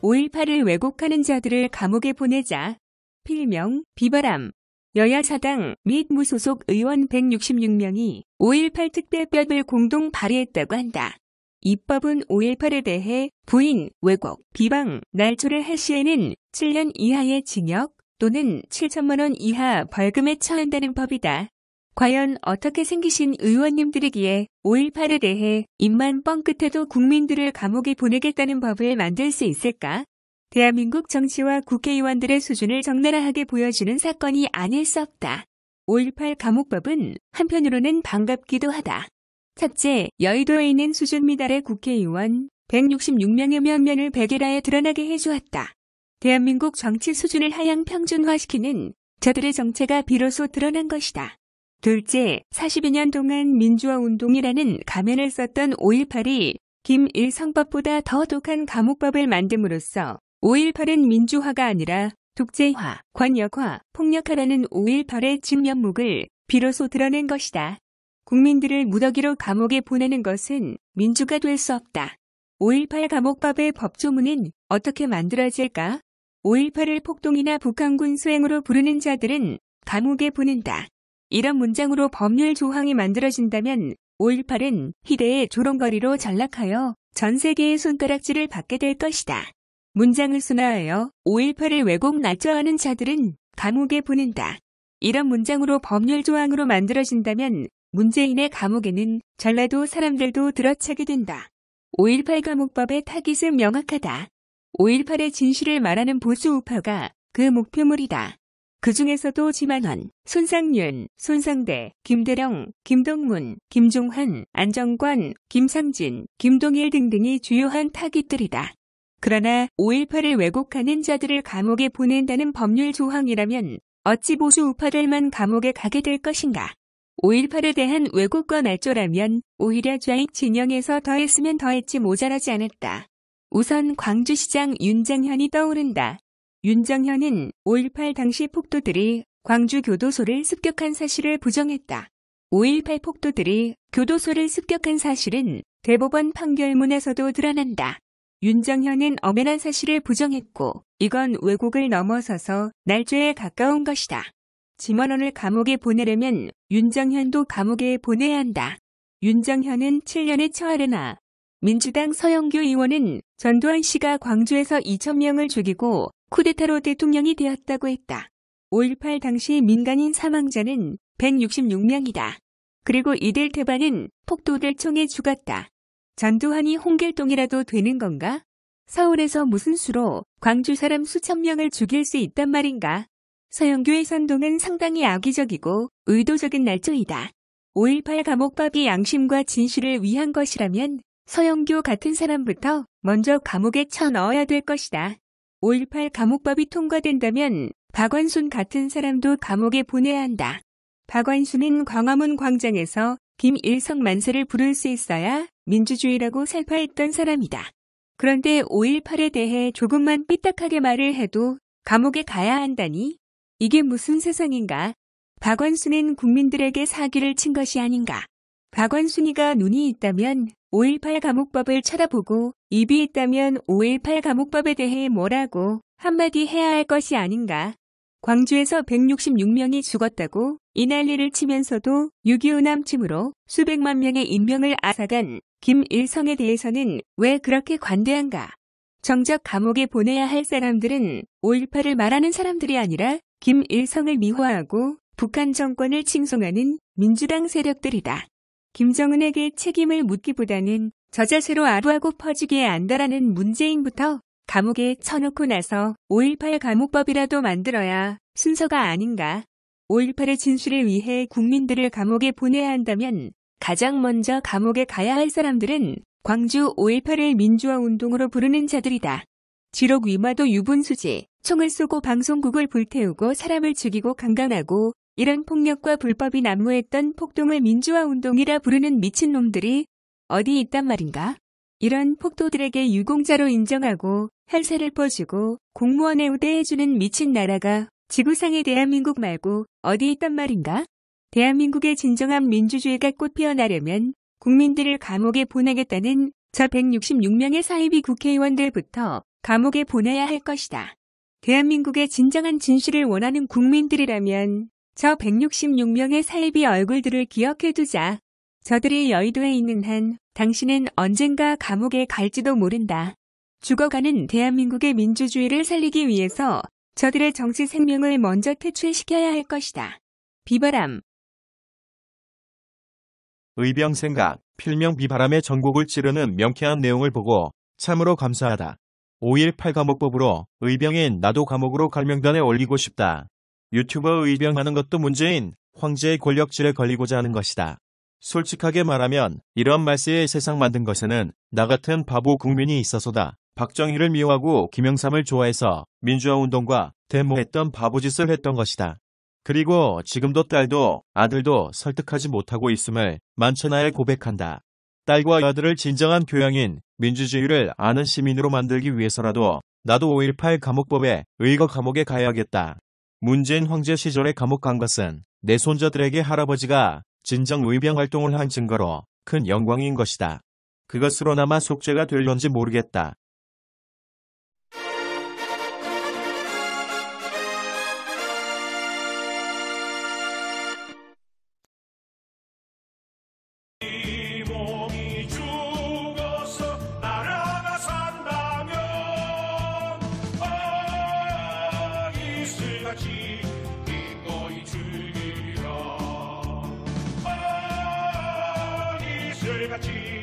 5.18을 왜곡하는 자들을 감옥에 보내자. 필명, 비바람. 여야 사당 및 무소속 의원 166명이 5.18 특별법을 공동 발의했다고 한다. 이 법은 5.18에 대해 부인, 왜곡, 비방, 날조를 할 시에는 7년 이하의 징역 또는 7천만 원 이하 벌금에 처한다는 법이다. 과연 어떻게 생기신 의원님들이기에 5.18에 대해 입만 뻥끗해도 국민들을 감옥에 보내겠다는 법을 만들 수 있을까? 대한민국 정치와 국회의원들의 수준을 적나라하게 보여주는 사건이 아닐 수 없다. 5.18 감옥법은 한편으로는 반갑기도 하다. 첫째, 여의도에 있는 수준 미달의 국회의원 166명의 면면을 백일하에 드러나게 해주었다. 대한민국 정치 수준을 하향 평준화시키는 저들의 정체가 비로소 드러난 것이다. 둘째, 40여 년 동안 민주화 운동이라는 가면을 썼던 5.18이 김일성법보다 더 독한 감옥법을 만듦으로써 5.18은 민주화가 아니라 독재화, 관역화, 폭력화라는 5.18의 진면목을 비로소 드러낸 것이다. 국민들을 무더기로 감옥에 보내는 것은 민주가 될 수 없다. 5.18 감옥법의 법조문은 어떻게 만들어질까? 5.18을 폭동이나 북한군 수행으로 부르는 자들은 감옥에 보낸다. 이런 문장으로 법률 조항이 만들어진다면 5.18은 희대의 조롱거리로 전락하여 전 세계의 손가락질을 받게 될 것이다. 문장을 순화하여 5.18을 왜곡 날조하는 자들은 감옥에 보낸다. 이런 문장으로 법률 조항으로 만들어진다면 문재인의 감옥에는 전라도 사람들도 들어차게 된다. 5.18 감옥법의 타깃은 명확하다. 5.18의 진실을 말하는 보수 우파가 그 목표물이다. 그 중에서도 지만원, 손상윤, 손상대, 김대령, 김동문, 김종환, 안정관, 김상진, 김동일 등등이 주요한 타깃들이다. 그러나 5.18을 왜곡하는 자들을 감옥에 보낸다는 법률 조항이라면 어찌 보수 우파들만 감옥에 가게 될 것인가? 5.18에 대한 왜곡과 날조라면 오히려 좌익 진영에서 더했으면 더했지 모자라지 않았다. 우선 광주시장 윤장현이 떠오른다. 윤장현은 5.18 당시 폭도들이 광주 교도소를 습격한 사실을 부정했다. 5.18 폭도들이 교도소를 습격한 사실은 대법원 판결문에서도 드러난다. 윤장현은 엄연한 사실을 부정했고 이건 왜곡을 넘어서서 날조에 가까운 것이다. 지만원을 감옥에 보내려면 윤장현도 감옥에 보내야 한다. 윤장현은 7년에 처하려나 민주당 서영교 의원은 전두환 씨가 광주에서 2,000명을 죽이고 쿠데타로 대통령이 되었다고 했다. 5.18 당시 민간인 사망자는 166명이다. 그리고 이들 태반은 폭도들 총에 죽었다. 전두환이 홍길동이라도 되는 건가? 서울에서 무슨 수로 광주 사람 수천 명을 죽일 수 있단 말인가? 서영교의 선동은 상당히 악의적이고 의도적인 날조이다. 5.18 감옥법이 양심과 진실을 위한 것이라면 서영교 같은 사람부터 먼저 감옥에 쳐넣어야 될 것이다. 5.18 감옥법이 통과된다면 박원순 같은 사람도 감옥에 보내야 한다. 박원순은 광화문 광장에서 김일성 만세를 부를 수 있어야 민주주의라고 살파했던 사람이다. 그런데 5.18에 대해 조금만 삐딱하게 말을 해도 감옥에 가야 한다니? 이게 무슨 세상인가? 박원순은 국민들에게 사기를 친 것이 아닌가? 박원순이가 눈이 있다면 5.18 감옥법을 쳐다보고 입이 있다면 5.18 감옥법에 대해 뭐라고 한마디 해야 할 것이 아닌가? 광주에서 166명이 죽었다고 이 난리를 치면서도 6.25 남침으로 수백만 명의 인명을 앗아간 김일성에 대해서는 왜 그렇게 관대한가? 정작 감옥에 보내야 할 사람들은 5.18을 말하는 사람들이 아니라 김일성을 미화하고 북한 정권을 칭송하는 민주당 세력들이다. 김정은에게 책임을 묻기보다는 저 자세로 아부하고 퍼지기에 안다라는 문재인부터 감옥에 쳐놓고 나서 5.18 감옥법이라도 만들어야 순서가 아닌가. 5.18의 진실을 위해 국민들을 감옥에 보내야 한다면 가장 먼저 감옥에 가야 할 사람들은 광주 5.18을 민주화 운동으로 부르는 자들이다. 지록 위마도 유분수지, 총을 쏘고 방송국을 불태우고 사람을 죽이고 강간하고 이런 폭력과 불법이 난무했던 폭동을 민주화 운동이라 부르는 미친놈들이 어디 있단 말인가? 이런 폭도들에게 유공자로 인정하고 헬세를 퍼주고 공무원에 우대해주는 미친 나라가 지구상의 대한민국 말고 어디 있단 말인가? 대한민국의 진정한 민주주의가 꽃피어나려면 국민들을 감옥에 보내겠다는 저 166명의 사이비 국회의원들부터 감옥에 보내야 할 것이다. 대한민국의 진정한 진실을 원하는 국민들이라면 저 166명의 사이비 얼굴들을 기억해두자. 저들이 여의도에 있는 한 당신은 언젠가 감옥에 갈지도 모른다. 죽어가는 대한민국의 민주주의를 살리기 위해서 저들의 정치 생명을 먼저 퇴출시켜야 할 것이다. 비바람. 의병 생각, 필명 비바람의 전곡을 찌르는 명쾌한 내용을 보고 참으로 감사하다. 5.18 감옥법으로 의병인 나도 감옥으로 갈 명단에 올리고 싶다. 유튜버 의병하는 것도 문제인 황제의 권력질에 걸리고자 하는 것이다. 솔직하게 말하면 이런 말세의 세상 만든 것에는 나 같은 바보 국민이 있어서다. 박정희를 미워하고 김영삼을 좋아해서 민주화운동과 데모했던 바보짓을 했던 것이다. 그리고 지금도 딸도 아들도 설득하지 못하고 있음을 만천하에 고백한다. 딸과 아들을 진정한 교양인 민주주의를 아는 시민으로 만들기 위해서라도 나도 5.18 감옥법에 의거 감옥에 가야겠다. 문재인 황제 시절에 감옥 간 것은 내 손자들에게 할아버지가 진정 의병 활동을 한 증거로 큰 영광인 것이다. 그것으로나마 속죄가 될런지 모르겠다. 이 몸이 죽어서 나라가 산다면 이슬같이 기꺼이 즐기라. 이슬같이